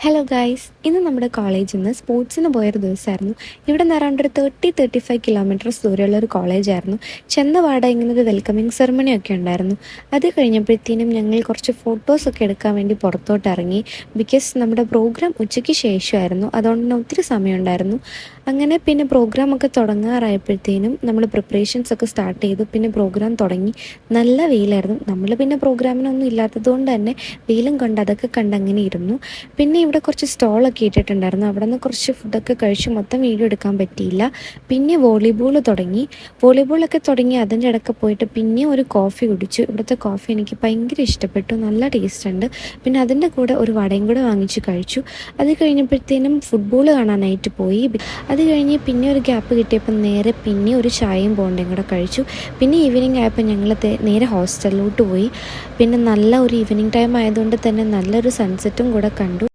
Hello guys, ഇന്ന് നമ്മുടെ കോളേജിൽ നിന്ന് സ്പോർട്സിന് പോയൊരു ദിവസമായിരുന്നു. ഇവിടെ നിന്ന് അറൗണ്ട് ഒരു 35 കിലോമീറ്റേഴ്സ് ദൂരെയുള്ള ഒരു കോളേജായിരുന്നു. ചെന്ന പാടെ ഇങ്ങനെ ഒരു വെൽക്കമിങ് സെറമണി ഒക്കെ ഉണ്ടായിരുന്നു. അത് കഴിഞ്ഞപ്പോഴത്തേനും ഞങ്ങൾ കുറച്ച് ഫോട്ടോസൊക്കെ എടുക്കാൻ വേണ്ടി പുറത്തോട്ട് ഇറങ്ങി. ബിക്കോസ് നമ്മുടെ പ്രോഗ്രാം ഉച്ചയ്ക്ക് ശേഷമായിരുന്നു, അതുകൊണ്ട് തന്നെ ഒത്തിരി സമയമുണ്ടായിരുന്നു. അങ്ങനെ പിന്നെ പ്രോഗ്രാമൊക്കെ തുടങ്ങാറായപ്പോഴത്തേനും നമ്മൾ പ്രിപ്പറേഷൻസ് ഒക്കെ സ്റ്റാർട്ട് ചെയ്തു. പിന്നെ പ്രോഗ്രാം തുടങ്ങി. നല്ല വെയിലായിരുന്നു. നമ്മൾ പിന്നെ പ്രോഗ്രാമിനൊന്നും ഇല്ലാത്തത് കൊണ്ട് തന്നെ വെയിലും കൊണ്ട് അതൊക്കെ കണ്ടങ്ങനെ ഇരുന്നു. പിന്നെ ഇവിടെ കുറച്ച് സ്റ്റോളൊക്കെ ഇട്ടിട്ടുണ്ടായിരുന്നു. അവിടെ നിന്ന് കുറച്ച് ഫുഡൊക്കെ കഴിച്ച് മൊത്തം വീഡിയോ എടുക്കാൻ പറ്റിയില്ല. പിന്നെ വോളിബോളൊക്കെ തുടങ്ങി അതിൻ്റെ ഇടയ്ക്ക് പോയിട്ട് പിന്നെ ഒരു കോഫി കുടിച്ചു. ഇവിടുത്തെ കോഫി എനിക്ക് ഭയങ്കര ഇഷ്ടപ്പെട്ടു, നല്ല ടേസ്റ്റ് ഉണ്ട്. പിന്നെ അതിൻ്റെ കൂടെ ഒരു വടയും കൂടെ വാങ്ങിച്ച് കഴിച്ചു. അത് കഴിഞ്ഞപ്പോഴത്തേനും ഫുട്ബോൾ കാണാനായിട്ട് പോയി. അത് കഴിഞ്ഞ് പിന്നെ ഒരു ഗ്യാപ്പ് കിട്ടിയപ്പോൾ നേരെ പിന്നെ ഒരു ചായയും ബോണ്ടയും കൂടെ കഴിച്ചു. പിന്നെ ഈവനിങ് ആയപ്പോൾ ഞങ്ങൾ നേരെ ഹോസ്റ്റലിലോട്ട് പോയി. പിന്നെ നല്ല ഒരു ഈവനിങ് ടൈം ആയതുകൊണ്ട് തന്നെ നല്ലൊരു സൺസെറ്റും കൂടെ കണ്ടു.